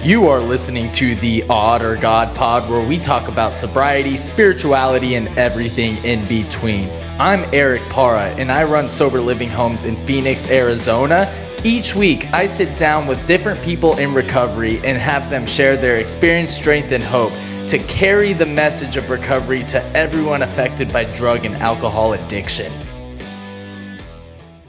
You are listening to the Odd or God Pod, where we talk about sobriety, spirituality, and everything in between. I'm Eric Parra, and I run sober living homes in Phoenix, Arizona. Each week, I sit down with different people in recovery and have them share their experience, strength, and hope to carry the message of recovery to everyone affected by drug and alcohol addiction.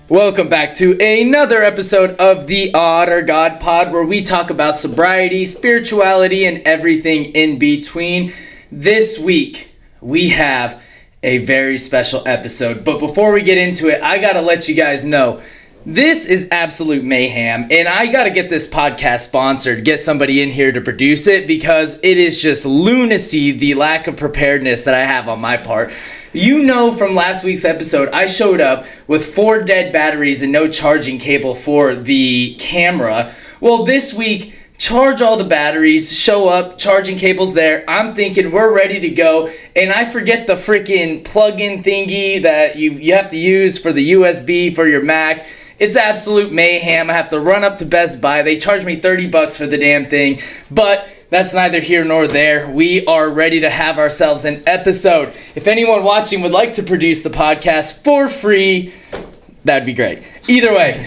Welcome back to another episode of the Odd or God Pod, where we talk about sobriety, spirituality, and everything in between. This week, we have a very special episode. But before we get into it, I gotta let you guys know, this is absolute mayhem, and I gotta get this podcast sponsored, get somebody in here to produce it, because it is just lunacy, the lack of preparedness that I have on my part. You know, from last week's episode, I showed up with 4 dead batteries and no charging cable for the camera. Well, this week, charge all the batteries, show up, charging cable's there. I'm thinking we're ready to go, and I forget the freaking plug-in thingy that you have to use for the USB for your Mac. It's absolute mayhem. I have to run up to Best Buy. They charge me $30 for the damn thing, but that's neither here nor there. We are ready to have ourselves an episode. If anyone watching would like to produce the podcast for free, that'd be great. Either way,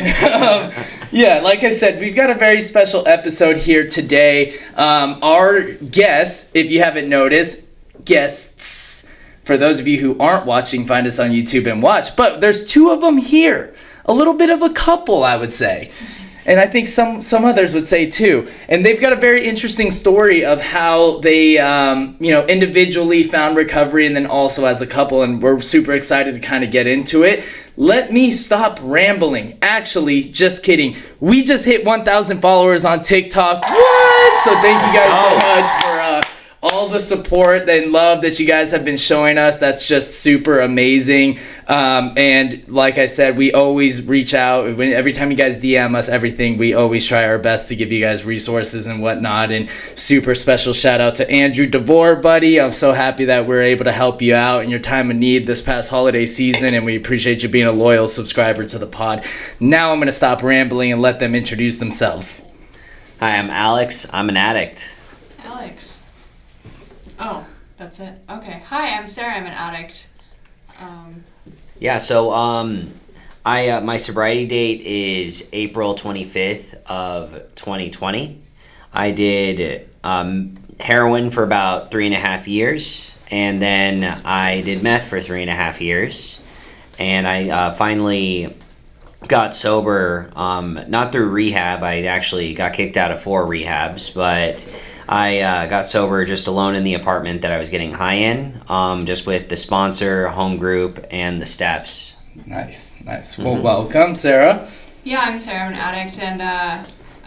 yeah, like I said, we've got a very special episode here today. Our guests, if you haven't noticed, guests, for those of you who aren't watching, find us on YouTube and watch. But there's 2 of them here. A little bit of a couple, I would say. And I think some others would say too. And they've got a very interesting story of how they, individually found recovery and then also as a couple. And we're super excited to kind of get into it. Let me stop rambling. Actually, just kidding. We just hit 1,000 followers on TikTok. What? So thank you guys so much for all the support and love that you guys have been showing us. That's just super amazing. And like I said, we always reach out. Every time you guys DM us everything, we always try our best to give you guys resources and whatnot. And super special shout out to Andrew DeVore, buddy. I'm so happy that we're able to help you out in your time of need this past holiday season. And we appreciate you being a loyal subscriber to the pod. Now I'm going to stop rambling and let them introduce themselves. Hi, I'm Alex. I'm an addict. Alex. Oh, that's it. Okay. Hi, I'm Sara. I'm an addict. My sobriety date is April 25th of 2020. I did heroin for about 3.5 years, and then I did meth for 3.5 years, and I finally got sober, not through rehab. I actually got kicked out of 4 rehabs, but I got sober just alone in the apartment that I was getting high in, just with the sponsor, home group, and the steps. Nice. Well, welcome, Sara. Yeah, I'm Sara. I'm an addict, and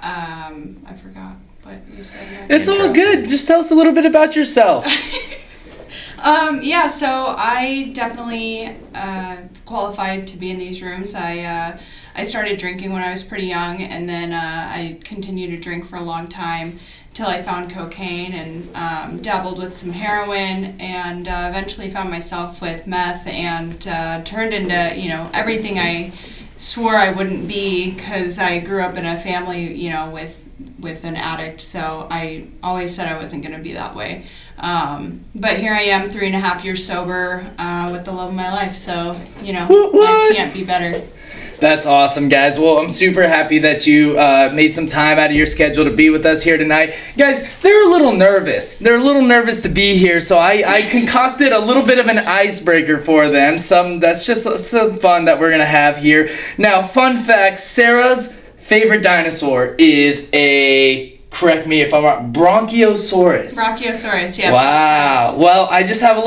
I forgot what you said. It's all good. Just tell us a little bit about yourself. So I definitely qualified to be in these rooms. I started drinking when I was pretty young, and then I continued to drink for a long time till I found cocaine and dabbled with some heroin, and eventually found myself with meth, and turned into everything I swore I wouldn't be, because I grew up in a family with an addict, so I always said I wasn't going to be that way. But here I am, 3.5 years sober, with the love of my life, so life can't be better. That's awesome, guys. Well, I'm super happy that you made some time out of your schedule to be with us here tonight. Guys, they're a little nervous. They're a little nervous to be here, so I concocted a little bit of an icebreaker for them. That's just some fun that we're going to have here. Now, fun fact, Sara's favorite dinosaur is correct me if I'm wrong, Bronchiosaurus. Bronchiosaurus, yeah. Wow. Well, I have a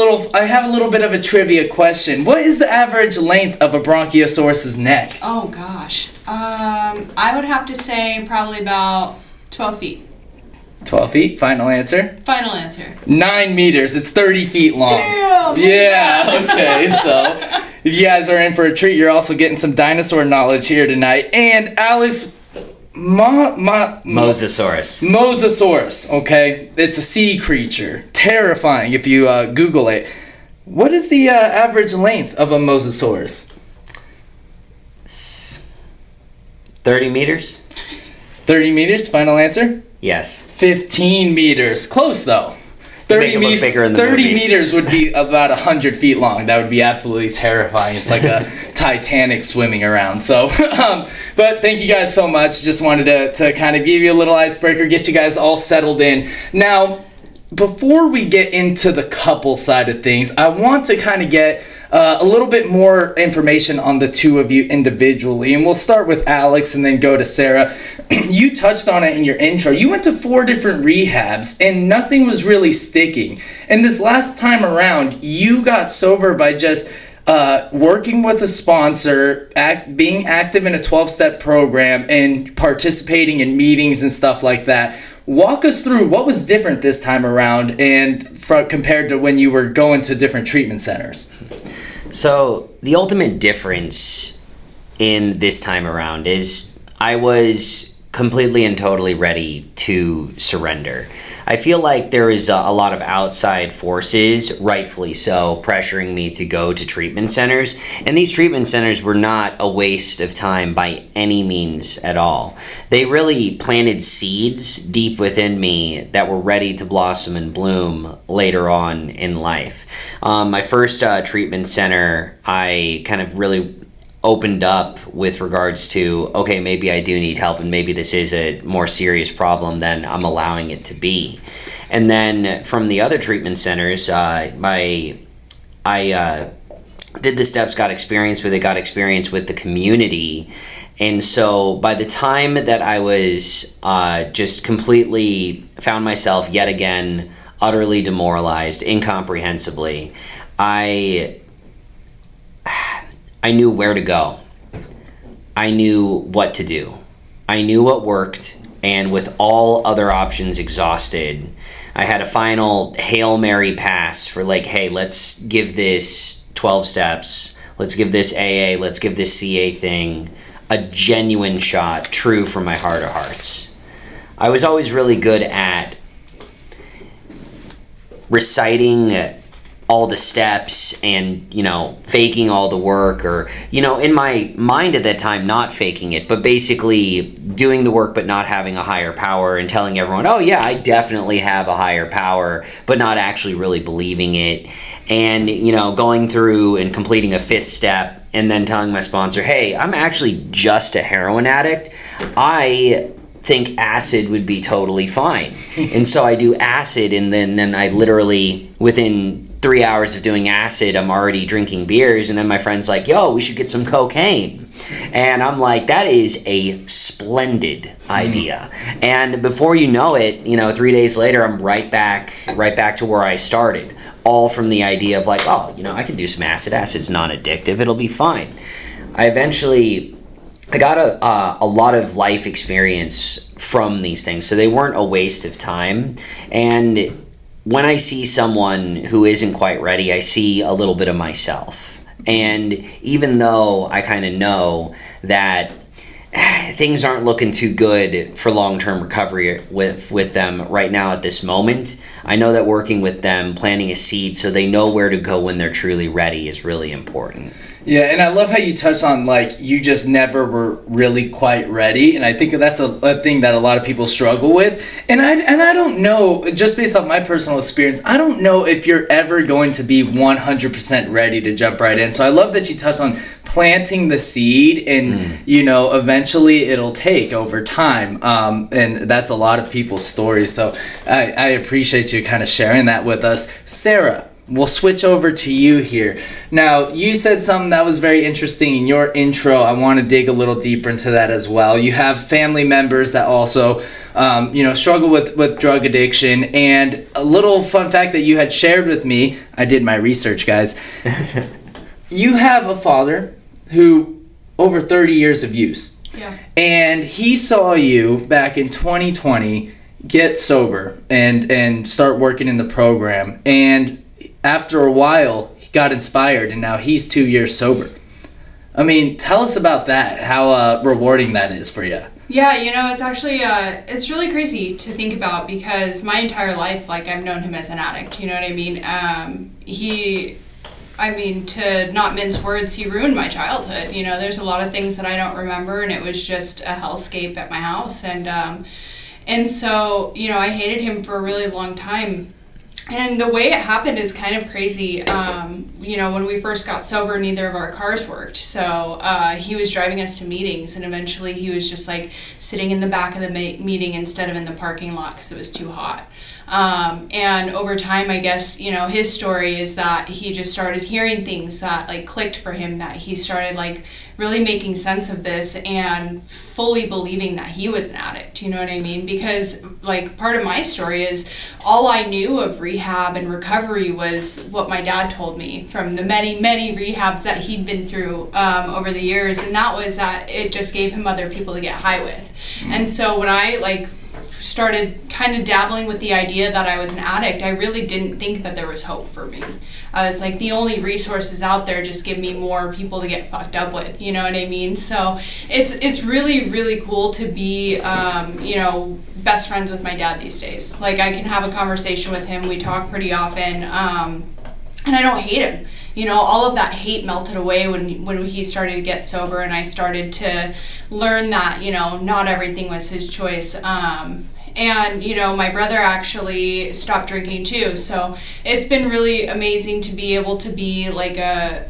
little bit of a trivia question. What is the average length of a Bronchiosaurus's neck? Oh gosh. I would have to say probably about 12 feet. 12 feet, final answer? Final answer. 9 meters, it's 30 feet long. Damn! Yeah, okay, so if you guys are in for a treat, you're also getting some dinosaur knowledge here tonight. And Alex, Mosasaurus, okay? It's a sea creature. Terrifying if you Google it. What is the average length of a Mosasaurus? 30 meters. 30 meters, final answer? Yes. 15 meters. Close, though. They make it look bigger in the 30 movies. meters would be about 100 feet long. That would be absolutely terrifying. It's like a Titanic swimming around. So, but thank you guys so much. Just wanted to kind of give you a little icebreaker, get you guys all settled in. Now, before we get into the couple side of things, I want to kind of get a little bit more information on the two of you individually, and we'll start with Alex and then go to Sarah. You touched on it in your intro. You went to 4 different rehabs and nothing was really sticking. And this last time around, you got sober by just working with a sponsor, being active in a 12-step program, and participating in meetings and stuff like that. Walk us through what was different this time around and compared to when you were going to different treatment centers. So the ultimate difference in this time around is I was completely and totally ready to surrender. I feel like there is a lot of outside forces, rightfully so, pressuring me to go to treatment centers. And these treatment centers were not a waste of time by any means at all. They really planted seeds deep within me that were ready to blossom and bloom later on in life. My first treatment center, I kind of really opened up with regards to, okay, maybe I do need help and maybe this is a more serious problem than I'm allowing it to be. And then from the other treatment centers, I did the steps, got experience with the community. And so by the time that I was just completely found myself yet again utterly demoralized, incomprehensibly, I knew where to go. I knew what to do. I knew what worked, and with all other options exhausted, I had a final Hail Mary pass for like, hey, let's give this 12 steps, let's give this AA, let's give this CA thing a genuine shot, true from my heart of hearts. I was always really good at reciting all the steps and, faking all the work, or, in my mind at that time, not faking it, but basically doing the work but not having a higher power and telling everyone, oh yeah, I definitely have a higher power, but not actually really believing it. And, going through and completing a 5th step and then telling my sponsor, hey, I'm actually just a heroin addict. I think acid would be totally fine. And so I do acid, and then I literally, within 3 hours of doing acid, I'm already drinking beers. And then my friend's like, yo, we should get some cocaine. And I'm like, that is a splendid idea. And before you know it, 3 days later, I'm right back to where I started, all from the idea of like, oh, I can do some acid. Acid's non-addictive. It'll be fine. I got a lot of life experience from these things, so they weren't a waste of time. And when I see someone who isn't quite ready, I see a little bit of myself. And even though I kind of know that things aren't looking too good for long-term recovery with them right now at this moment, I know that working with them, planting a seed so they know where to go when they're truly ready is really important. Yeah, and I love how you touched on, like, you just never were really quite ready, and I think that's a thing that a lot of people struggle with. And I don't know, just based off my personal experience, I don't know if you're ever going to be 100% ready to jump right in. So I love that you touched on planting the seed, and eventually it'll take over time, and that's a lot of people's stories. So I appreciate you kind of sharing that with us. Sarah, we'll switch over to you here. Now, you said something that was very interesting in your intro. I want to dig a little deeper into that as well. You have family members that also, struggle with drug addiction. And a little fun fact that you had shared with me, I did my research, guys. You have a father who, over 30 years of use. Yeah. And he saw you back in 2020 get sober and start working in the program. And after a while, he got inspired, and now he's 2 years sober. I mean, tell us about that, how rewarding that is for you. Yeah, it's actually, it's really crazy to think about, because my entire life, like, I've known him as an addict, you know what I mean? To not mince words, he ruined my childhood. There's a lot of things that I don't remember, and it was just a hellscape at my house. And so, I hated him for a really long time. And the way it happened is kind of crazy. When we first got sober, neither of our cars worked. So he was driving us to meetings, and eventually he was just like sitting in the back of the meeting instead of in the parking lot because it was too hot. And over time, I guess, his story is that he just started hearing things that like clicked for him, that he started like really making sense of this and fully believing that he was an addict, you know what I mean? Because like part of my story is all I knew of rehab and recovery was what my dad told me from the many, many rehabs that he'd been through over the years. And that was that it just gave him other people to get high with. And so when I like started kind of dabbling with the idea that I was an addict, I really didn't think that there was hope for me. I was like, the only resources out there just give me more people to get fucked up with, you know what I mean? So it's really, really cool to be, best friends with my dad these days. Like I can have a conversation with him. We talk pretty often. And I don't hate him. All of that hate melted away when he started to get sober, and I started to learn that, not everything was his choice. And, my brother actually stopped drinking too. So it's been really amazing to be able to be like a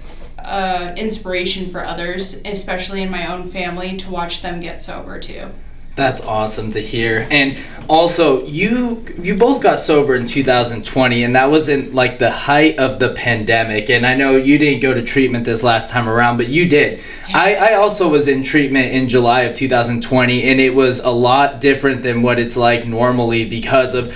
inspiration for others, especially in my own family, to watch them get sober too. That's awesome to hear. And also, you both got sober in 2020, and that was in like the height of the pandemic. And I know you didn't go to treatment this last time around, but you did. Yeah. I also was in treatment in July of 2020, and it was a lot different than what it's like normally because of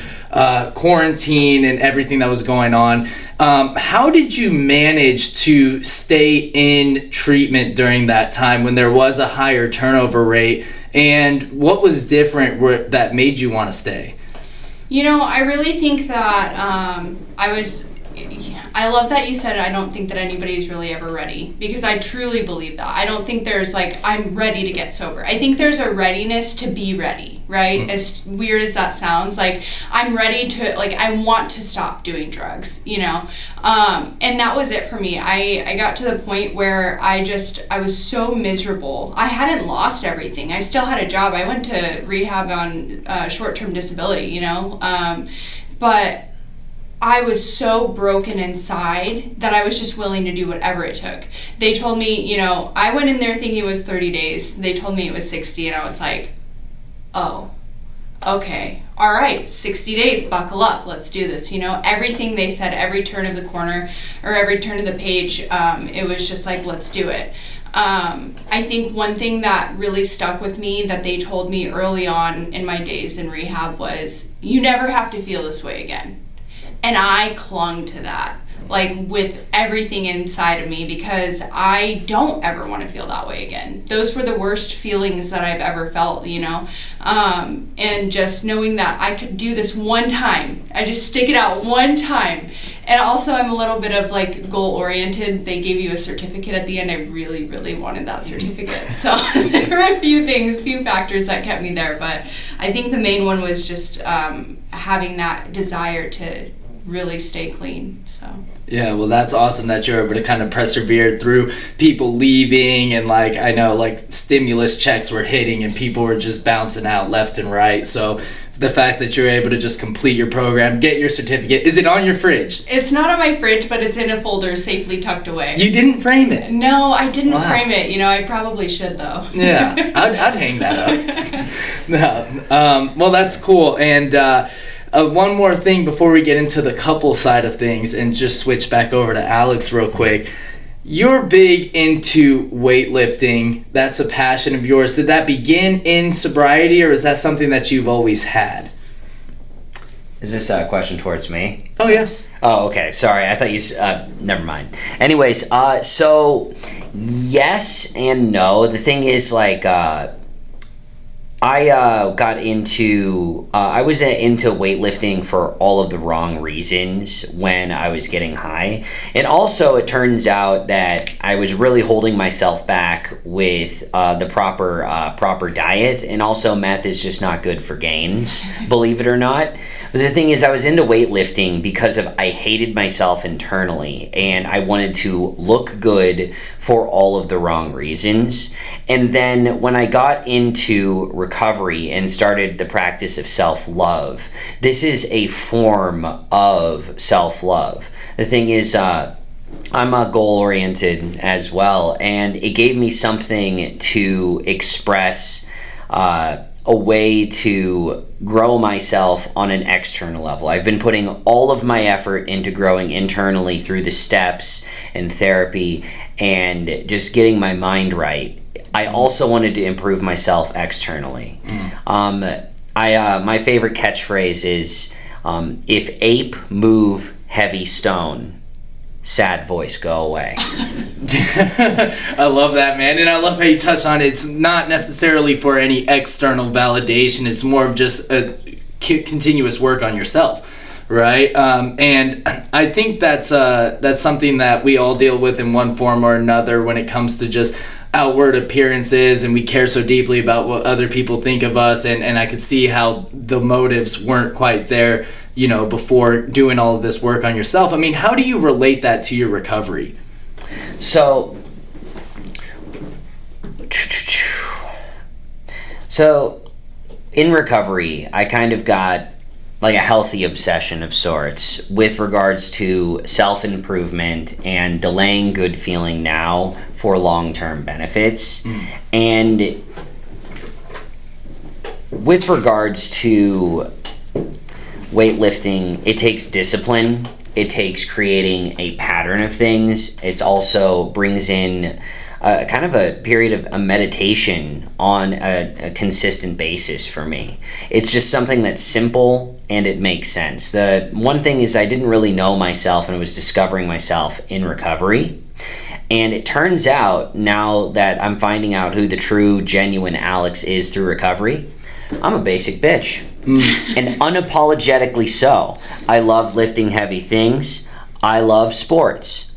quarantine and everything that was going on. How did you manage to stay in treatment during that time when there was a higher turnover rate? And what was different that made you want to stay? I really think that I love that you said I don't think that anybody's really ever ready, because I truly believe that. I don't think there's like, I'm ready to get sober. I think there's a readiness to be ready, right? Mm-hmm. As weird as that sounds, like I'm ready to, like I want to stop doing drugs, and that was it for me. I got to the point where I was so miserable. I hadn't lost everything. I still had a job. I went to rehab on short-term disability, but I was so broken inside that I was just willing to do whatever it took. They told me, I went in there thinking it was 30 days. They told me it was 60, and I was like, oh, okay, all right, 60 days, buckle up, let's do this. Everything they said, every turn of the corner or every turn of the page, it was just like, let's do it. I think one thing that really stuck with me that they told me early on in my days in rehab was, you never have to feel this way again. And I clung to that, like with everything inside of me, because I don't ever want to feel that way again. Those were the worst feelings that I've ever felt, and just knowing that I could do this one time. I just stick it out one time. And also I'm a little bit of like goal oriented. They gave you a certificate at the end. I really, really wanted that certificate. So there were a few factors that kept me there. But I think the main one was just having that desire to really stay clean. So yeah, well, that's awesome that you're able to kind of persevere through people leaving, and like I know like stimulus checks were hitting and people were just bouncing out left and right. So the fact that you're able to just complete your program, get your certificate. Is it on your fridge? It's not on my fridge, but it's in a folder safely tucked away. You didn't frame it? No, I didn't frame it. I probably should though. Yeah, I'd hang that up. No, well, that's cool. And one more thing before we get into the couple side of things and just switch back over to Alex real quick. You're big into weightlifting. That's a passion of yours. Did that begin in sobriety, or is that something that you've always had? Is this a question towards me? Oh, yes. Oh, okay. Sorry. I thought you... never mind. Anyways, so yes and no. The thing is, like... I got into, I was into weightlifting for all of the wrong reasons when I was getting high. And also it turns out that I was really holding myself back with the proper diet. And also meth is just not good for gains, believe it or not. But the thing is, I was into weightlifting because I hated myself internally, and I wanted to look good for all of the wrong reasons. And then when I got into recovery and started the practice of self-love. This is a form of self-love. The thing is, I'm goal-oriented as well, and it gave me something to express, a way to grow myself on an external level. I've been putting all of my effort into growing internally through the steps and therapy and just getting my mind right. I also wanted to improve myself externally. My favorite catchphrase is, if ape move heavy stone, sad voice go away. I love that, man, and I love how you touch on it. It's not necessarily for any external validation. It's more of just a continuous work on yourself, right? And I think that's something that we all deal with in one form or another when it comes to just outward appearances, and we care so deeply about what other people think of us, and I could see how the motives weren't quite there, before doing all of this work on yourself. I mean, how do you relate that to your recovery? So in recovery, I kind of got like a healthy obsession of sorts with regards to self-improvement and delaying good feeling now for long-term benefits. And with regards to weightlifting, it takes discipline. It takes creating a pattern of things. It also brings in kind of a period of a meditation on a consistent basis for me. It's just something that's simple and it makes sense. The one thing is I didn't really know myself, and I was discovering myself in recovery. And it turns out, now that I'm finding out who the true, genuine Alex is through recovery, I'm a basic bitch. And unapologetically so. I love lifting heavy things. I love sports.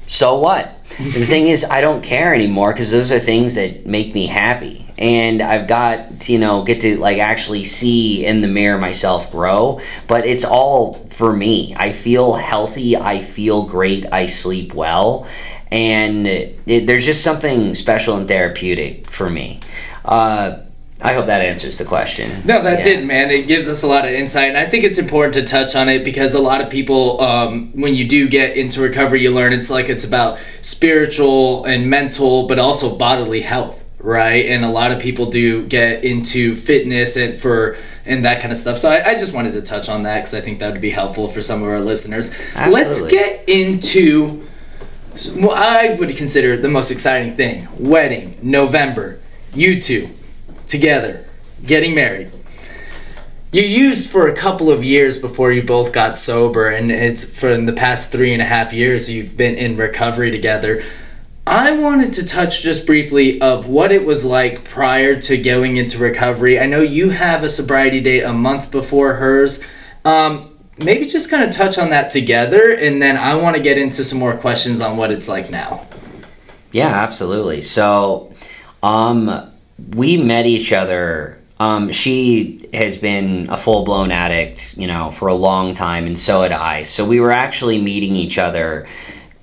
So what? The thing is, I don't care anymore, because those are things that make me happy. And I've got to, get to actually see in the mirror myself grow. But it's all for me. I feel healthy. I feel great. I sleep well. And there's just something special and therapeutic for me. I hope that answers the question. No, that did, man. It gives us a lot of insight, and I think it's important to touch on it because a lot of people, when you do get into recovery, you learn it's about spiritual and mental, but also bodily health, right? And a lot of people do get into fitness and that kind of stuff. So I just wanted to touch on that because I think that would be helpful for some of our listeners. Absolutely. Let's get into what I would consider the most exciting thing: wedding, November, you two together, getting married. You used for a couple of years before you both got sober, and it's for the past 3.5 years you've been in recovery together. I wanted to touch just briefly of what it was like prior to going into recovery. I know you have a sobriety date a month before hers. Maybe just kind of touch on that together, and then I want to get into some more questions on what it's like now. Yeah, absolutely. So, we met each other. She has been a full-blown addict, for a long time, and so had I. So we were actually meeting each other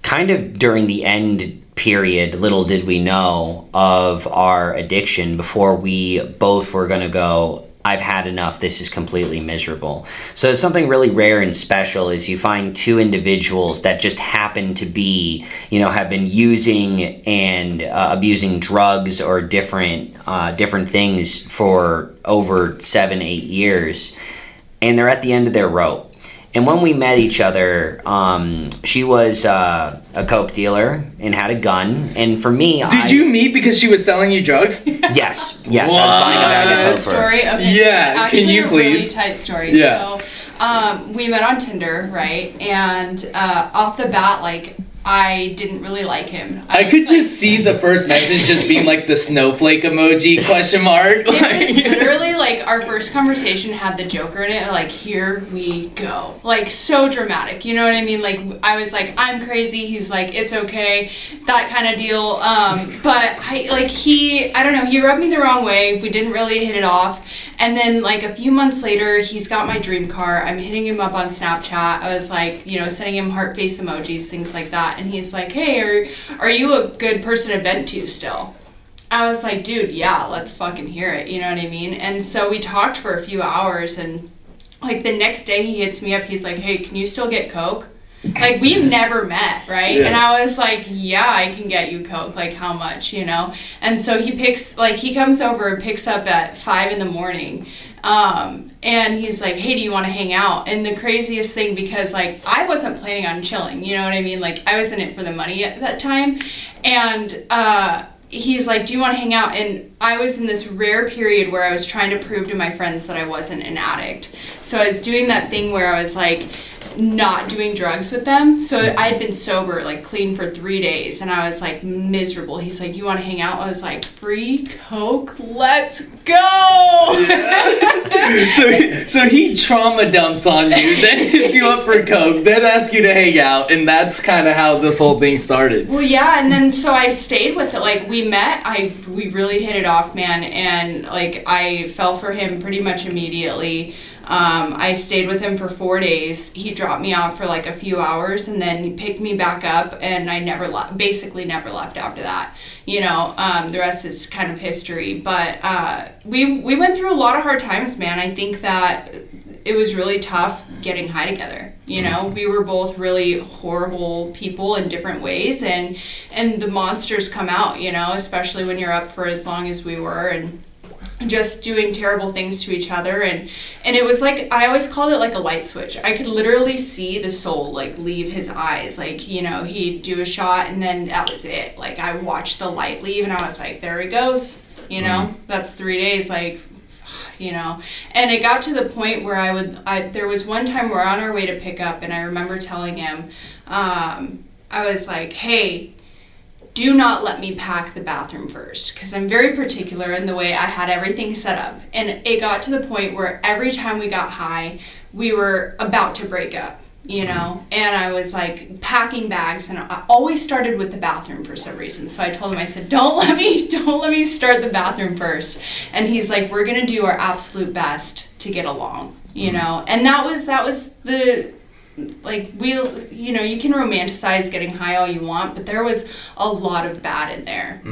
kind of during the end period, little did we know, of our addiction, before we both were going to go, I've had enough, this is completely miserable. So something really rare and special is you find two individuals that just happen to be, have been using and abusing drugs or different things for over 7-8 years, and they're at the end of their rope. And when we met each other, she was a coke dealer and had a gun. And for me, Did you meet because she was selling you drugs? Yes. What? I was buying a bag of coke for her. Story? Okay, Yeah, can you please? Really tight story. Yeah. So, we met on Tinder, right? And off the bat, I didn't really like him. I could just see the first message just being the snowflake emoji question mark. It was literally our first conversation had the Joker in it, here we go. So dramatic, you know what I mean? I was I'm crazy, he's it's okay, that kind of deal. But I don't know, he rubbed me the wrong way, we didn't really hit it off. And then a few months later, he's got my dream car, I'm hitting him up on Snapchat, I was sending him heart face emojis, things like that. And he's like, hey, are you a good person to vent to still? I was like, dude, yeah, let's fucking hear it. You know what I mean? And so we talked for a few hours, and like the next day he hits me up. He's like, hey, can you still get Coke? Like, we've never met, right? Yeah. And I was like, yeah, I can get you Coke. Like, how much, you know? And so he comes over and picks up at 5 a.m. And he's like, hey, do you want to hang out? And the craziest thing, because like I wasn't planning on chilling, you know what I mean? Like, I was in it for the money at that time. And he's like, do you want to hang out? And I was in this rare period where I was trying to prove to my friends that I wasn't an addict. So I was doing that thing where I was like not doing drugs with them. So I had been sober, like clean for 3 days, and I was like miserable. He's like, you want to hang out? I was like, free Coke? Let's go! Yeah. so he trauma dumps on you, then hits you up for Coke, then asks you to hang out, and that's kind of how this whole thing started. Well, yeah, and then so I stayed with it. Like, we met, we really hit it off, man, and like I fell for him pretty much immediately. I stayed with him for 4 days. He dropped me off for like a few hours, and then he picked me back up, and I basically never left after that. You know, the rest is kind of history. But we went through a lot of hard times, man. I think that it was really tough getting high together. You know, we were both really horrible people in different ways, and the monsters come out, you know, especially when you're up for as long as we were, and just doing terrible things to each other. And it was like, I always called it like a light switch. I could literally see the soul like leave his eyes. Like, you know, he'd do a shot and then that was it. Like, I watched the light leave and I was like, there he goes, you know. That's 3 days, like, you know. And it got to the point where there was one time we're on our way to pick up, and I remember telling him, I was like, hey, do not let me pack the bathroom first, because I'm very particular in the way I had everything set up. And it got to the point where every time we got high, we were about to break up, you know. And I was like packing bags, and I always started with the bathroom for some reason. So I told him, I said, don't let me start the bathroom first. And he's like, we're gonna do our absolute best to get along, you know. And that was the, like, you know, you can romanticize getting high all you want, but there was a lot of bad in there.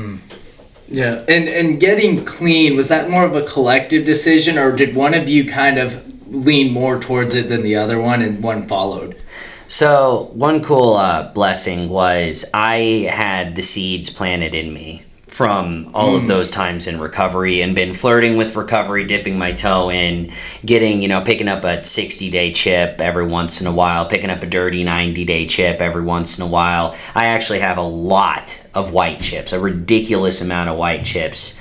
Yeah. And getting clean, was that more of a collective decision, or did one of you kind of lean more towards it than the other one, and one followed? So one cool blessing was I had the seeds planted in me from all of those times in recovery, and been flirting with recovery, dipping my toe in, getting, you know, picking up a 60-day chip every once in a while, picking up a dirty 90-day chip every once in a while. I actually have a lot of white chips, a ridiculous amount of white chips,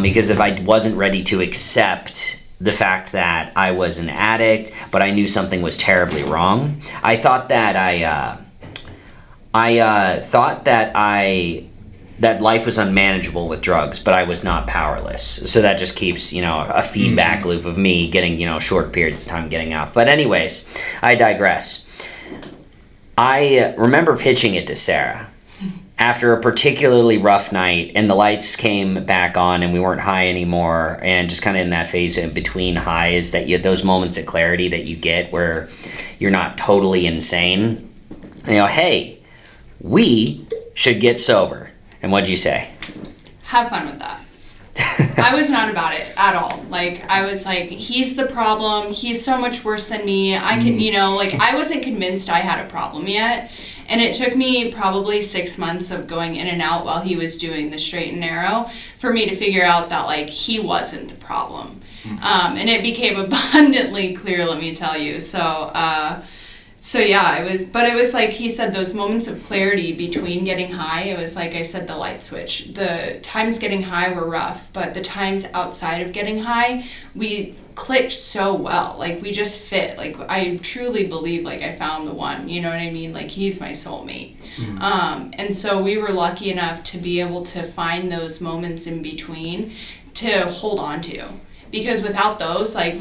because if I wasn't ready to accept the fact that I was an addict, but I knew something was terribly wrong, I thought that that life was unmanageable with drugs, but I was not powerless. So that just keeps, you know, a feedback loop of me getting, you know, short periods of time getting off. But anyways, I digress. I remember pitching it to Sara after a particularly rough night, and the lights came back on and we weren't high anymore, and just kind of in that phase in between highs, that you, those moments of clarity that you get where you're not totally insane. You know, hey, we should get sober. And what'd you say? Have fun with that. I was not about it at all. Like, I was like, he's the problem. He's so much worse than me. I can, you know, like, I wasn't convinced I had a problem yet. And it took me probably 6 months of going in and out while he was doing the straight and narrow for me to figure out that, like, he wasn't the problem. And it became abundantly clear, let me tell you. So yeah, it was like he said, those moments of clarity between getting high, it was like I said, the light switch. The times getting high were rough, but the times outside of getting high, we clicked so well. Like, we just fit. Like, I truly believe, like, I found the one, you know what I mean? Like, he's my soulmate. And so we were lucky enough to be able to find those moments in between to hold on to. Because without those, like,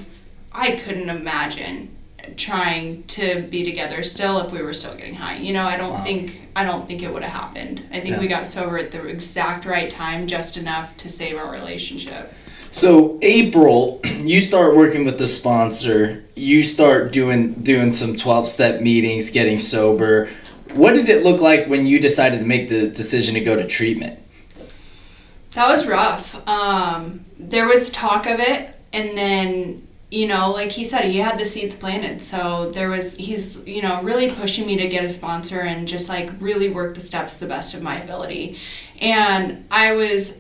I couldn't imagine trying to be together still if we were still getting high. You know, I don't think it would have happened. I think we got sober at the exact right time, just enough to save our relationship. So April, you start working with the sponsor. You start doing some 12-step meetings, getting sober. What did it look like when you decided to make the decision to go to treatment? That was rough. There was talk of it, and then, like he said, he had the seeds planted. So he's, really pushing me to get a sponsor and just like really work the steps the best of my ability. And I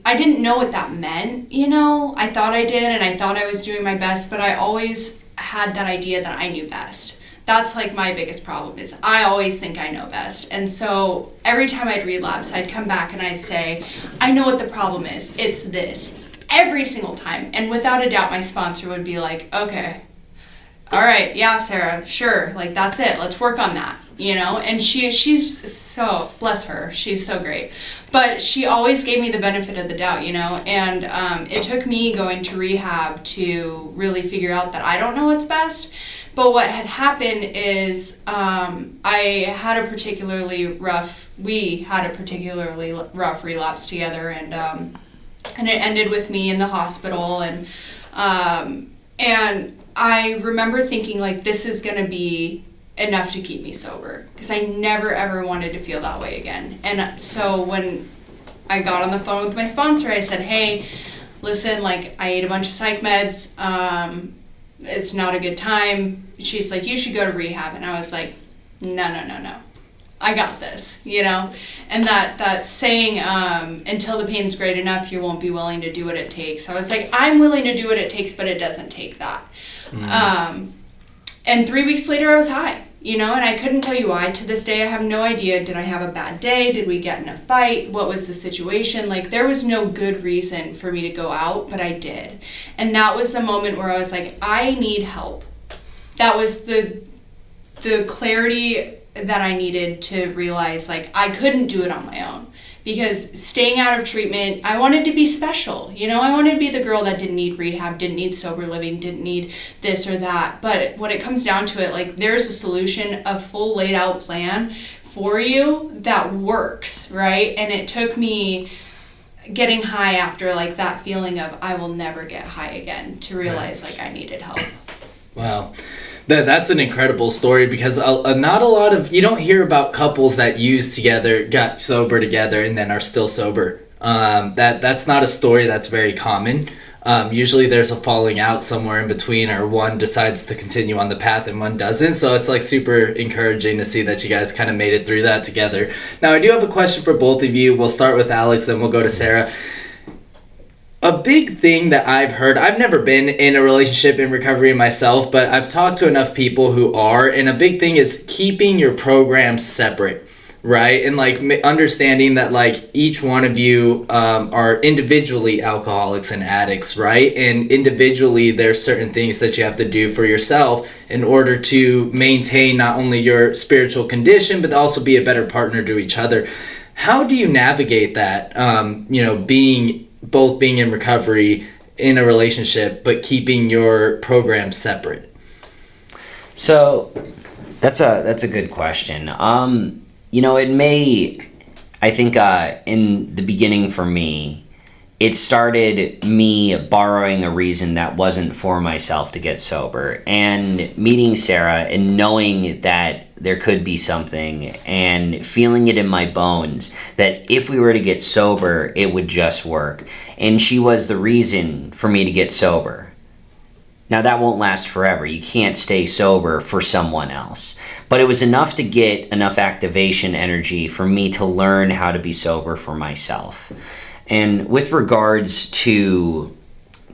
didn't know what that meant, I thought I did, and I thought I was doing my best, but I always had that idea that I knew best. That's like my biggest problem is I always think I know best. And so every time I'd relapse, I'd come back and I'd say, I know what the problem is. It's this. Every single time. And without a doubt, my sponsor would be like, okay, all right, yeah, Sarah, sure. Like, that's it. Let's work on that, And she's so, bless her, she's so great. But she always gave me the benefit of the doubt, And it took me going to rehab to really figure out that I don't know what's best. But what had happened is we had a particularly rough relapse together, and it ended with me in the hospital, and I remember thinking, like, this is going to be enough to keep me sober, because I never ever wanted to feel that way again. And so when I got on the phone with my sponsor, I said, hey, listen, like, I ate a bunch of psych meds, it's not a good time. She's like, you should go to rehab. And I was like, no, I got this, And that saying, until the pain's great enough, you won't be willing to do what it takes. I was like, I'm willing to do what it takes, but it doesn't take that. And 3 weeks later, I was high, and I couldn't tell you why. To this day, I have no idea. Did I have a bad day? Did we get in a fight? What was the situation? Like, there was no good reason for me to go out, but I did. And that was the moment where I was like, I need help. That was the clarity that I needed to realize, like, I couldn't do it on my own. Because staying out of treatment, I wanted to be special. I wanted to be the girl that didn't need rehab, didn't need sober living, didn't need this or that. But when it comes down to it, like, there's a solution, a full laid out plan for you that works, right? And it took me getting high after, like, that feeling of I will never get high again to realize, like, I needed help. Wow. That's an incredible story, because not a lot of, you don't hear about couples that used together, got sober together, and then are still sober. That's not a story that's very common. Usually there's a falling out somewhere in between, or one decides to continue on the path and one doesn't. So it's like super encouraging to see that you guys kind of made it through that together. Now, I do have a question for both of you. We'll start with Alex, then we'll go to Sarah. A big thing that I've heard, I've never been in a relationship in recovery myself, but I've talked to enough people who are, and a big thing is keeping your programs separate, right? And like understanding that like each one of you are individually alcoholics and addicts, right? And individually there's certain things that you have to do for yourself in order to maintain not only your spiritual condition, but also be a better partner to each other. How do you navigate that, being in recovery in a relationship, but keeping your program separate? So that's a good question. It may, I think, in the beginning for me, it started me borrowing a reason that wasn't for myself to get sober, and meeting Sara and knowing that there could be something, and feeling it in my bones that if we were to get sober, it would just work. And she was the reason for me to get sober. Now, that won't last forever. You can't stay sober for someone else. But it was enough to get enough activation energy for me to learn how to be sober for myself. And with regards to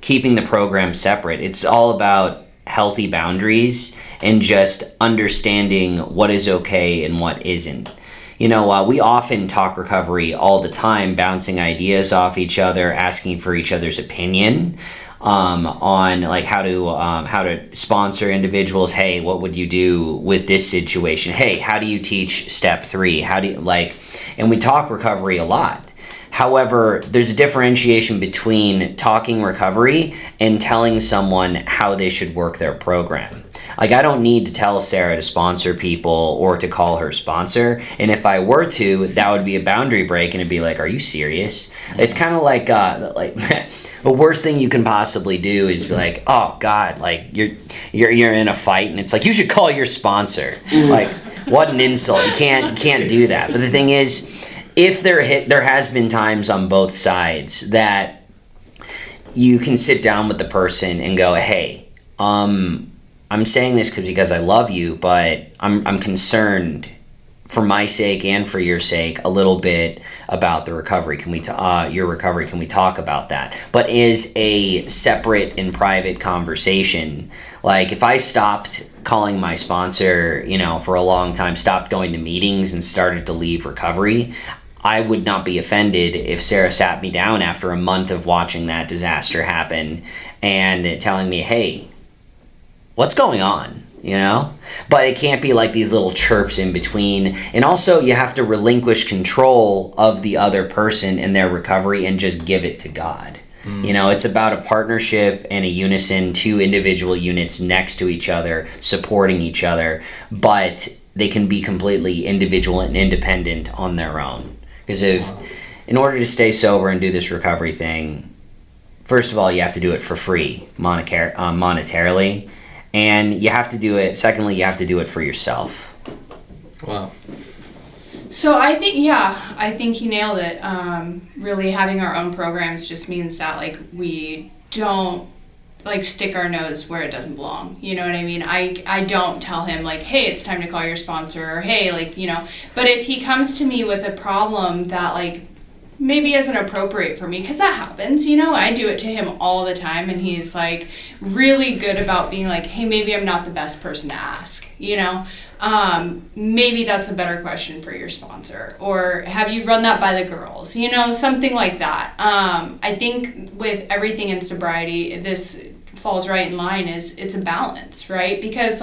keeping the program separate, it's all about healthy boundaries and just understanding what is okay and what isn't. We often talk recovery all the time, bouncing ideas off each other, asking for each other's opinion on like how to sponsor individuals. Hey, what would you do with this situation? Hey, how do you teach step 3? How do you and we talk recovery a lot. However, there's a differentiation between talking recovery and telling someone how they should work their program. Like, I don't need to tell Sara to sponsor people or to call her sponsor. And if I were to, that would be a boundary break, and it'd be like, are you serious? It's kind of like the worst thing you can possibly do is be like, oh God, like you're in a fight, and it's like, you should call your sponsor. Like, what an insult. You can't do that. But the thing is, if there has been times on both sides that you can sit down with the person and go, hey, I'm saying this because I love you, but I'm concerned for my sake and for your sake a little bit about the recovery. Your recovery? Can we talk about that? But is a separate and private conversation. Like if I stopped calling my sponsor, for a long time, stopped going to meetings and started to leave recovery, I would not be offended if Sara sat me down after a month of watching that disaster happen and telling me, hey, what's going on? But it can't be like these little chirps in between. And also you have to relinquish control of the other person and their recovery and just give it to God. It's about a partnership and a unison, two individual units next to each other, supporting each other, but they can be completely individual and independent on their own. Because in order to stay sober and do this recovery thing, first of all, you have to do it for free, monetarily. And you have to do it, secondly, you have to do it for yourself. Wow. So I think he nailed it. Really having our own programs just means that we don't stick our nose where it doesn't belong. You know what I mean? I don't tell him hey, it's time to call your sponsor, or hey, but if he comes to me with a problem that maybe isn't appropriate for me, because that happens, I do it to him all the time, and he's really good about being hey, maybe I'm not the best person to ask, maybe that's a better question for your sponsor, or have you run that by the girls, something like that. I think with everything in sobriety, this falls right in line, it's a balance, right? Because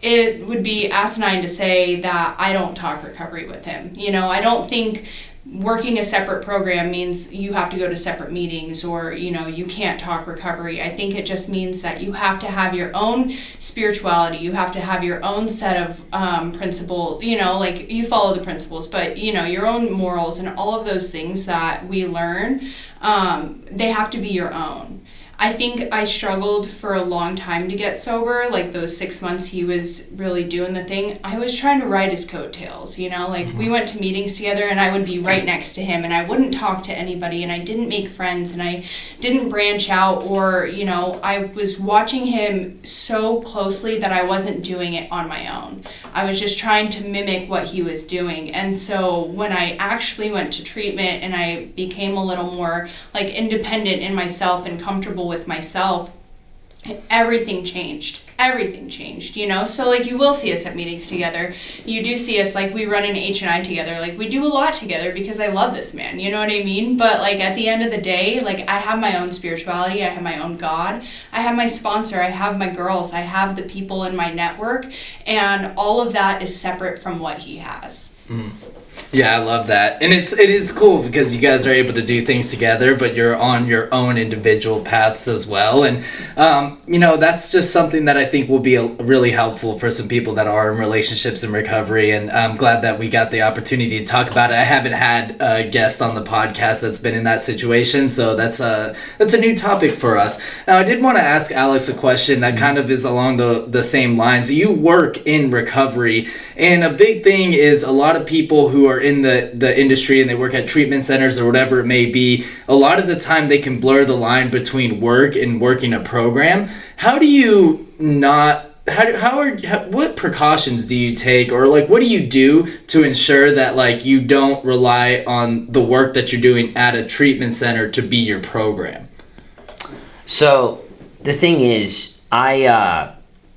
it would be asinine to say that I don't talk recovery with him. I don't think working a separate program means you have to go to separate meetings, or you can't talk recovery. I think it just means that you have to have your own spirituality, you have to have your own set of principles, you follow the principles, but your own morals and all of those things that we learn, they have to be your own. I think I struggled for a long time to get sober. Those 6 months he was really doing the thing, I was trying to ride his coattails, we went to meetings together and I would be right next to him and I wouldn't talk to anybody and I didn't make friends and I didn't branch out, or, I was watching him so closely that I wasn't doing it on my own. I was just trying to mimic what he was doing. And so when I actually went to treatment and I became a little more independent in myself and comfortable with myself, everything changed, so you will see us at meetings together. You do see us we run an H&I together, we do a lot together because I love this man, you know what I mean? But at the end of the day, I have my own spirituality, I have my own God, I have my sponsor, I have my girls, I have the people in my network, and all of that is separate from what he has. Yeah, I love that. And it is cool because you guys are able to do things together, but you're on your own individual paths as well. And, that's just something that I think will be really helpful for some people that are in relationships and recovery. And I'm glad that we got the opportunity to talk about it. I haven't had a guest on the podcast that's been in that situation, so that's a new topic for us. Now, I did want to ask Alex a question that kind of is along the same lines. You work in recovery, and a big thing is a lot of people who are in the industry and they work at treatment centers or whatever it may be, a lot of the time they can blur the line between work and working a program. How do you not, what precautions do you take, or what do you do to ensure that you don't rely on the work that you're doing at a treatment center to be your program? So the thing is, I've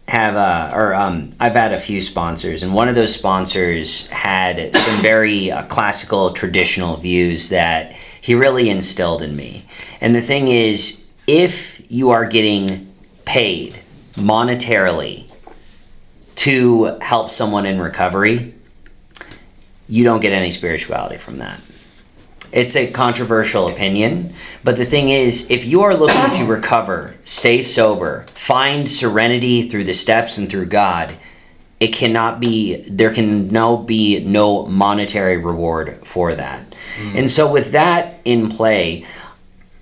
had a few sponsors, and one of those sponsors had some very classical, traditional views that he really instilled in me. And the thing is, if you are getting paid monetarily to help someone in recovery, you don't get any spirituality from that. It's a controversial opinion, but the thing is, if you are looking to recover, stay sober, find serenity through the steps and through God, there can be no monetary reward for that. And so with that in play,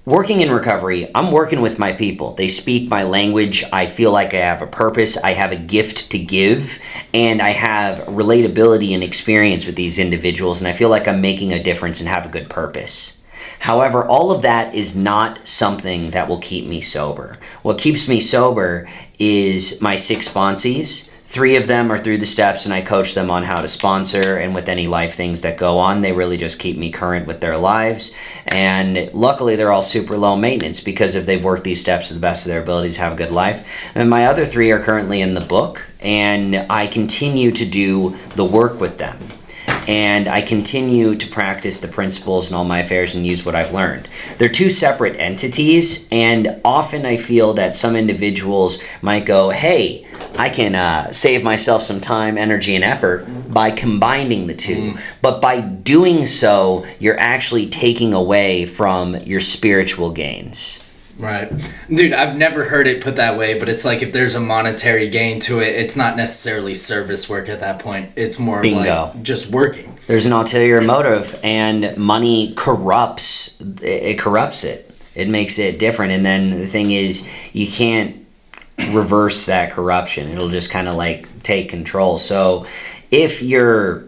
working in recovery, I'm working with my people. They speak my language. I feel like I have a purpose. I have a gift to give, and I have relatability and experience with these individuals, and I feel like I'm making a difference and have a good purpose. However, all of that is not something that will keep me sober. What keeps me sober is my 6 sponsees. 3 of them are through the steps, and I coach them on how to sponsor and with any life things that go on. They really just keep me current with their lives. And luckily, they're all super low maintenance because if they've worked these steps to the best of their abilities, have a good life. And my other 3 are currently in the book, and I continue to do the work with them. And I continue to practice the principles in all my affairs and use what I've learned. They're 2 separate entities, and often I feel that some individuals might go, hey, I can save myself some time, energy, and effort by combining the 2. But by doing so, you're actually taking away from your spiritual gains. Right. Dude, I've never heard it put that way, but it's like if there's a monetary gain to it, it's not necessarily service work at that point. It's more Bingo. like just working. There's an ulterior motive, and money corrupts. It corrupts it. It makes it different. And then the thing is, you can't reverse that corruption. It'll just kind of like take control. So if you're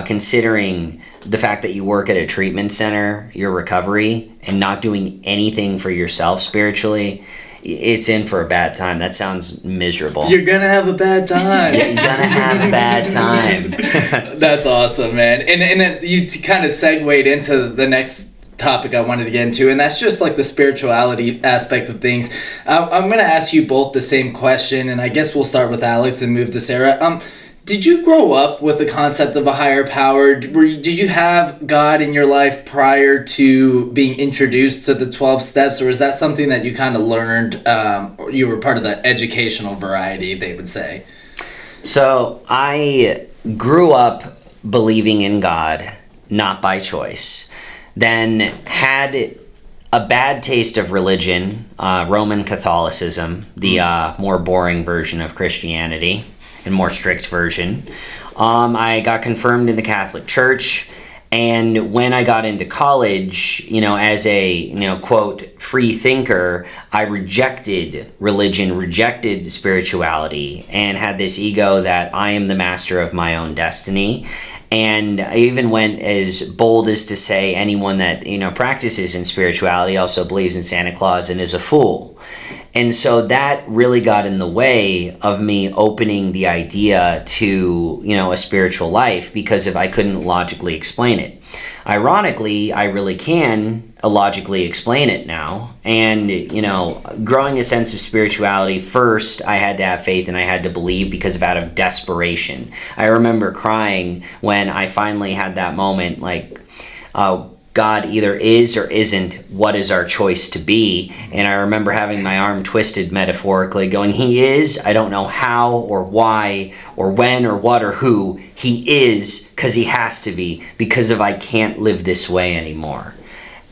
considering the fact that you work at a treatment center, your recovery, and not doing anything for yourself spiritually, it's in for a bad time. That sounds miserable. You're gonna have a bad time. You're gonna have a bad time. That's awesome, man. And you kind of segued into the next topic I wanted to get into, and that's just like the spirituality aspect of things. I'm going to ask you both the same question, and I guess we'll start with Alex and move to Sarah. Did you grow up with the concept of a higher power? Did you have God in your life prior to being introduced to the 12 steps, or is that something that you kind of learned, or you were part of the educational variety, they would say? So I grew up believing in God, not by choice. Then had a bad taste of religion, Roman Catholicism, the more boring version of Christianity and more strict version. I got confirmed in the Catholic Church, and when I got into college, as a, quote, free thinker, I rejected religion, rejected spirituality, and had this ego that I am the master of my own destiny. And I even went as bold as to say anyone that, practices in spirituality also believes in Santa Claus and is a fool. And so that really got in the way of me opening the idea to, a spiritual life, because if I couldn't logically explain it. Ironically, I really can logically explain it now. And, growing a sense of spirituality, first I had to have faith and I had to believe because out of desperation. I remember crying when I finally had that moment, like, God either is or isn't, what is our choice to be? And I remember having my arm twisted metaphorically, going, He is, I don't know how or why or when or what or who. He is because He has to be, because of I can't live this way anymore.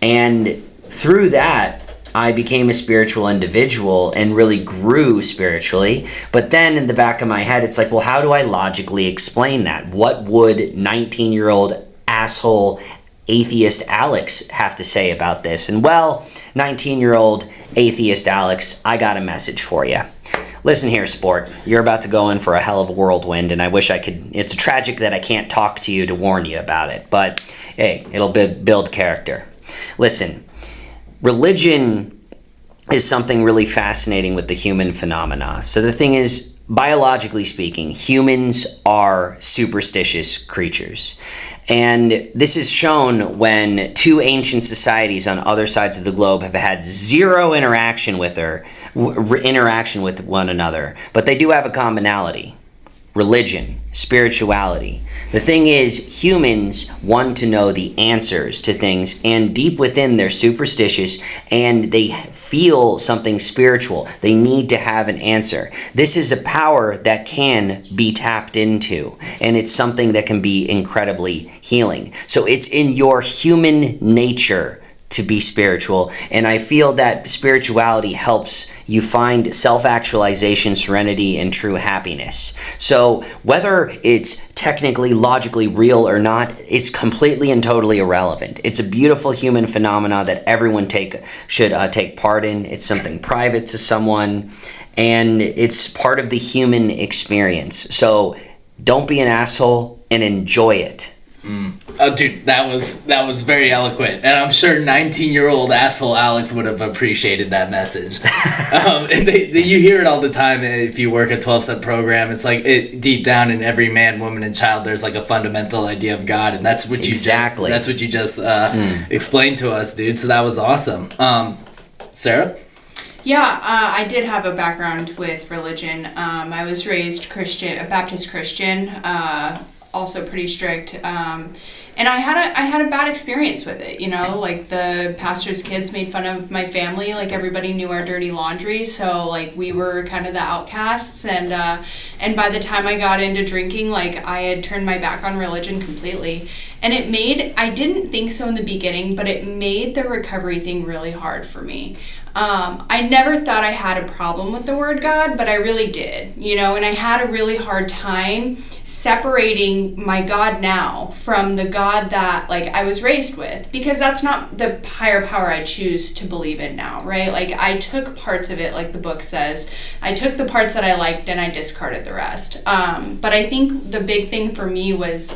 And through that, I became a spiritual individual and really grew spiritually. But then in the back of my head, it's like, well, how do I logically explain that? What would 19-year-old asshole atheist Alex have to say about this? And well, 19-year-old atheist Alex, I got a message for you. Listen here, sport. You're about to go in for a hell of a whirlwind, and I wish I could. It's tragic that I can't talk to you to warn you about it, but hey, it'll build character. Listen, religion is something really fascinating with the human phenomena. So the thing is, biologically speaking, humans are superstitious creatures. And this is shown when 2 ancient societies on other sides of the globe have had zero interaction with one another. But they do have a commonality: religion, spirituality. The thing is, humans want to know the answers to things, and deep within they're superstitious and they feel something spiritual. They need to have an answer. This is a power that can be tapped into, and it's something that can be incredibly healing. So it's in your human nature to be spiritual, and I feel that spirituality helps you find self-actualization, serenity, and true happiness. So whether it's technically, logically real or not, it's completely and totally irrelevant. It's a beautiful human phenomena that everyone should take part in. It's something private to someone, and it's part of the human experience. So don't be an asshole and enjoy it. Oh, dude, that was very eloquent, and I'm sure 19-year-old asshole Alex would have appreciated that message. And you hear it all the time if you work a 12-step program. It's like deep down in every man, woman, and child, there's like a fundamental idea of God, and that's what you just explained to us, dude. So that was awesome. Sarah? Yeah, I did have a background with religion. I was raised Christian, a Baptist Christian. Also pretty strict, and I had a bad experience with it. Like the pastor's kids made fun of my family. Like everybody knew our dirty laundry, so like we were kind of the outcasts. And by the time I got into drinking, like I had turned my back on religion completely. And I didn't think so in the beginning, but it made the recovery thing really hard for me. I never thought I had a problem with the word God, but I really did, and I had a really hard time separating my God now from the God that like I was raised with, because that's not the higher power I choose to believe in now, right? Like I took parts of it, like the book says. I took the parts that I liked and I discarded the rest. But I think the big thing for me was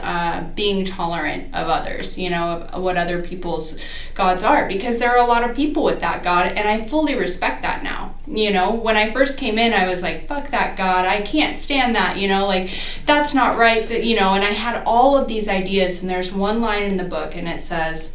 being tolerant of others, of what other people's gods are, because there are a lot of people with that God, and I fully respect that now. When I first came in, I was like, fuck that God, I can't stand that, like that's not right, that and I had all of these ideas. And there's one line in the book, and it says,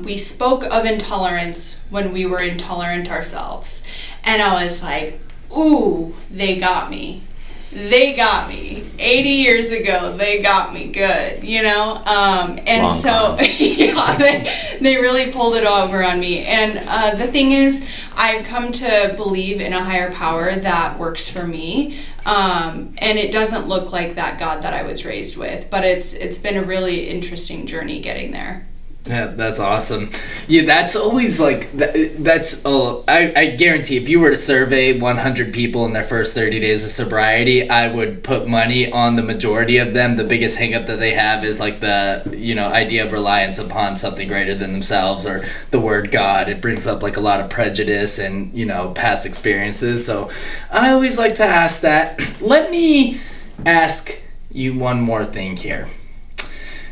we spoke of intolerance when we were intolerant ourselves. And I was like, ooh, they got me. 80 years ago, they got me good, and Long so yeah, they really pulled it over on me. And the thing is, I've come to believe in a higher power that works for me, and it doesn't look like that God that I was raised with, but it's been a really interesting journey getting there. Yeah, that's awesome. Yeah, that's always like I guarantee if you were to survey 100 people in their first 30 days of sobriety, I would put money on the majority of them. The biggest hang up that they have is like the idea of reliance upon something greater than themselves, or the word God. It brings up like a lot of prejudice and past experiences. So I always like to ask that. Let me ask you one more thing here.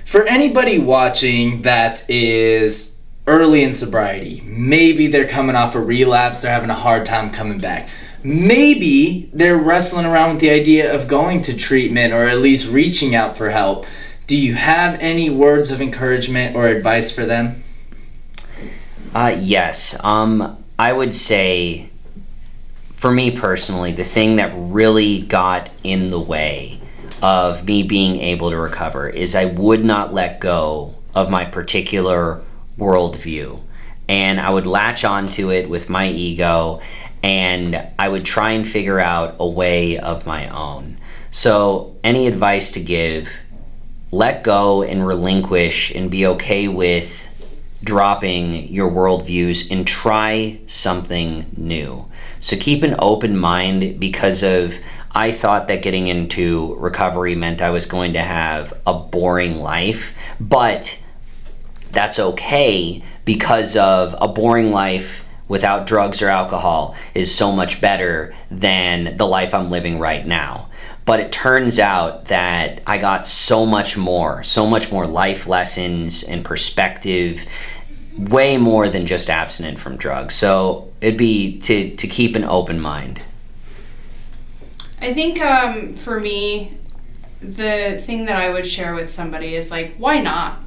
For anybody watching that is early in sobriety, maybe they're coming off a relapse, they're having a hard time coming back. Maybe they're wrestling around with the idea of going to treatment, or at least reaching out for help. Do you have any words of encouragement or advice for them? Yes. I would say, for me personally, the thing that really got in the way of me being able to recover is I would not let go of my particular worldview, and I would latch onto it with my ego, and I would try and figure out a way of my own. So any advice to give: let go and relinquish and be okay with dropping your worldviews and try something new. So keep an open mind, because I thought that getting into recovery meant I was going to have a boring life, but that's okay, because of a boring life without drugs or alcohol is so much better than the life I'm living right now. But it turns out that I got so much more life lessons and perspective, way more than just abstinent from drugs. So it'd be to keep an open mind. I think for me, the thing that I would share with somebody is like, why not?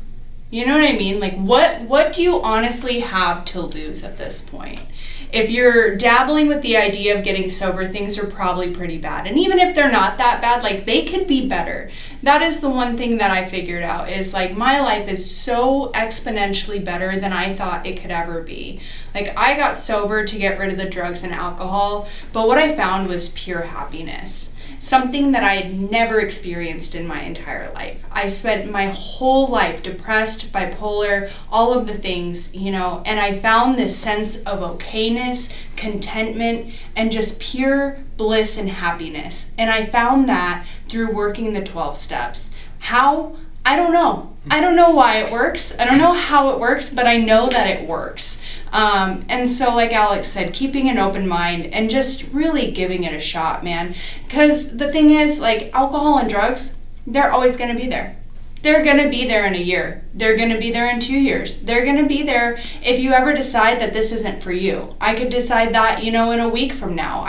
You know what I mean? Like, what do you honestly have to lose at this point? If you're dabbling with the idea of getting sober, things are probably pretty bad. And even if they're not that bad, like, they could be better. That is the one thing that I figured out, is like, my life is so exponentially better than I thought it could ever be. Like, I got sober to get rid of the drugs and alcohol, but what I found was pure happiness. Something that I had never experienced in my entire life. I spent my whole life depressed, depressed, bipolar, all of the things, you know, and I found this sense of okayness, contentment, and just pure bliss and happiness. And I found that through working the 12 steps. How? I don't know. I don't know why it works. I don't know how it works, but I know that it works. And so, like Alex said, keeping an open mind and just really giving it a shot, man. Because the thing is, like, alcohol and drugs, they're always going to be there. They're going to be there in a year. They're going to be there in 2 years. They're going to be there if you ever decide that this isn't for you. I could decide that, you know, in a week from now.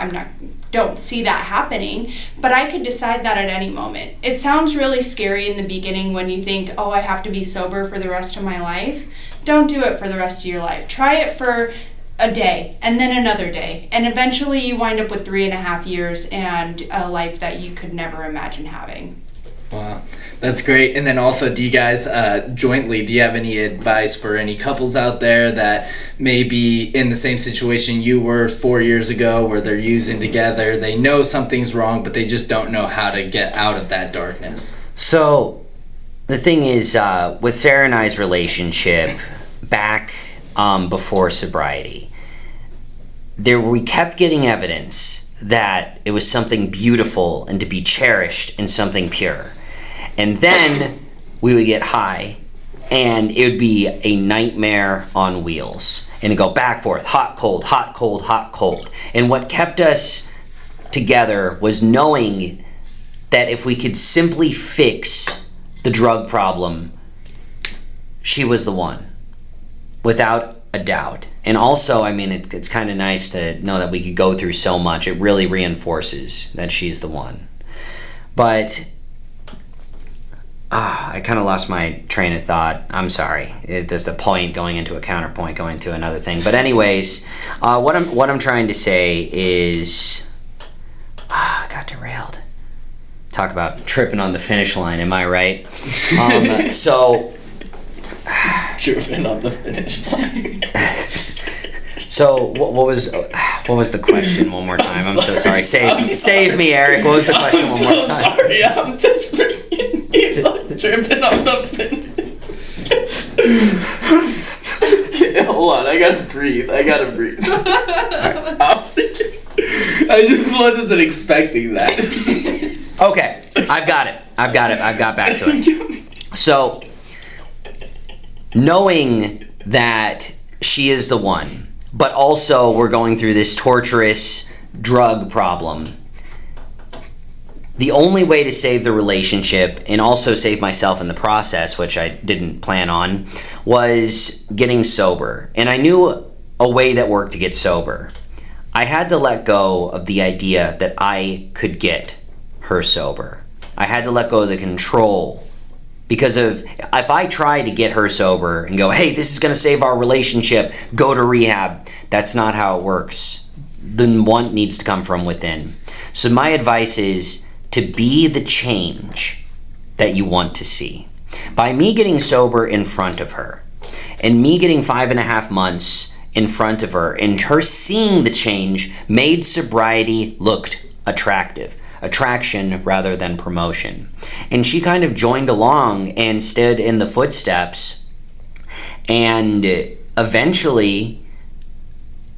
Don't see that happening, but I could decide that at any moment. It sounds really scary in the beginning when you think, oh, I have to be sober for the rest of my life. Don't do it for the rest of your life. Try it for a day and then another day. And eventually you wind up with 3.5 years and a life that you could never imagine having. Wow, that's great. And then also, do you guys jointly, do you have any advice for any couples out there that may be in the same situation you were 4 years ago, where they're using together, they know something's wrong, but they just don't know how to get out of that darkness? So the thing is, with Sarah and I's relationship back before sobriety, we kept getting evidence that it was something beautiful and to be cherished and something pure. And then we would get high, and it would be a nightmare on wheels. And it'd go back, forth, hot, cold, hot, cold, hot, cold. And what kept us together was knowing that if we could simply fix the drug problem, she was the one, without a doubt. And also, I mean, it's kind of nice to know that we could go through so much. It really reinforces that she's the one. But I kind of lost my train of thought. I'm sorry. There's a point going into a counterpoint, going to another thing. But anyways, what I'm trying to say is, I got derailed. Talk about tripping on the finish line. Am I right? Tripping on the finish line. So what was the question one more time? I'm so sorry. Save me, Eric. What was the question one more time? I'm sorry. I'm just freaking. He's like tripping on the finish. Okay, hold on. I gotta breathe. Right. I just wasn't expecting that. Okay, I've got it. I've got back to it. So, knowing that she is the one, but also we're going through this torturous drug problem, the only way to save the relationship and also save myself in the process, which I didn't plan on, was getting sober. And I knew a way that worked to get sober. I had to let go of the idea that I could get her sober. I had to let go of the control. Because if I try to get her sober and go, hey, this is going to save our relationship, go to rehab, that's not how it works. The want needs to come from within. So my advice is to be the change that you want to see. By me getting sober in front of her, and me getting 5.5 months in front of her, and her seeing the change made sobriety looked attractive. Attraction rather than promotion. And she kind of joined along and stood in the footsteps, and eventually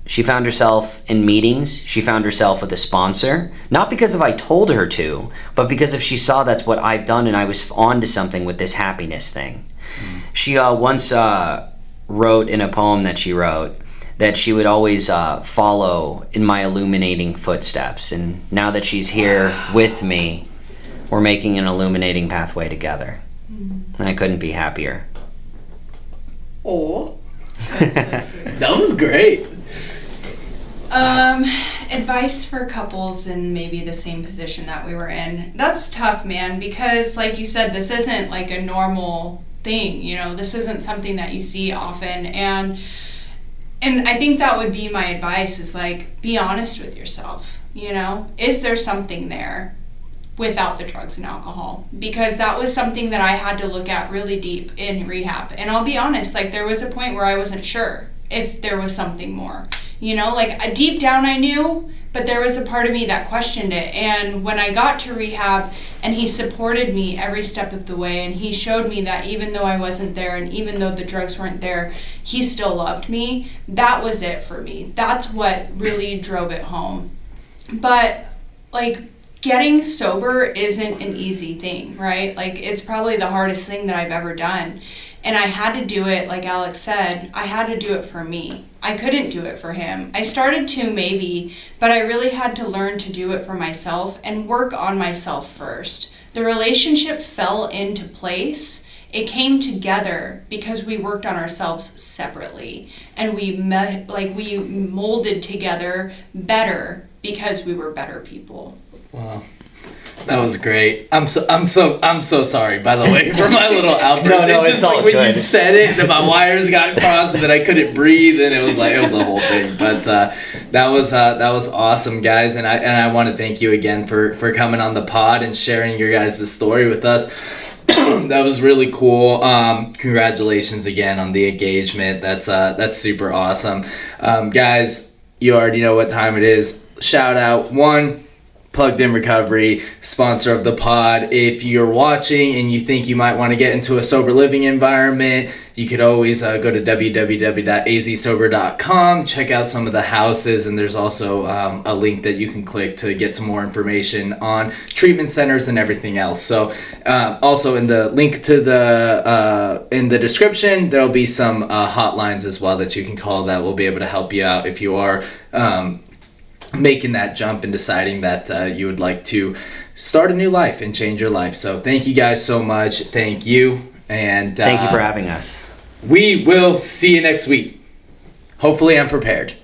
she found herself in meetings. She found herself with a sponsor, not because if I told her to, but because if she saw that's what I've done and I was on to something with this happiness thing. She once wrote in a poem that she wrote that she would always follow in my illuminating footsteps. And now that she's here with me, we're making an illuminating pathway together. And I couldn't be happier. Oh, that was great. Advice for couples in maybe the same position that we were in. That's tough, man, because like you said, this isn't like a normal thing, you know, this isn't something that you see often. And I think that would be my advice is like, be honest with yourself, you know, is there something there without the drugs and alcohol? Because that was something that I had to look at really deep in rehab. And I'll be honest, like there was a point where I wasn't sure if there was something more, you know, like deep down I knew, but there was a part of me that questioned it. And when I got to rehab and he supported me every step of the way, and he showed me that even though I wasn't there and even though the drugs weren't there, he still loved me, that was it for me. That's what really drove it home. But like, getting sober isn't an easy thing, right? Like, it's probably the hardest thing that I've ever done. And I had to do it, like Alex said, I had to do it for me. I couldn't do it for him. I started to maybe, but I really had to learn to do it for myself and work on myself first. The relationship fell into place. It came together because we worked on ourselves separately, and we molded together better because we were better people. Wow. That was great. I'm so sorry, by the way, for my little outburst. No, it's it's all when good. you said it, that my wires got crossed, and that I couldn't breathe, and it was a whole thing. But that was awesome, guys, and I want to thank you again for coming on the pod and sharing your guys' story with us. That was really cool. Congratulations again on the engagement. That's super awesome, guys. You already know what time it is. Shout out one. Plugged In Recovery, sponsor of the pod. If you're watching and you think you might want to get into a sober living environment, you could always go to www.azsober.com, check out some of the houses, and there's also a link that you can click to get some more information on treatment centers and everything else. So also in the link to in the description, there'll be some hotlines as well that you can call that will be able to help you out if you are making that jump and deciding that you would like to start a new life and change your life. So thank you guys so much. Thank you. And thank you for having us. We will see you next week. Hopefully I'm prepared.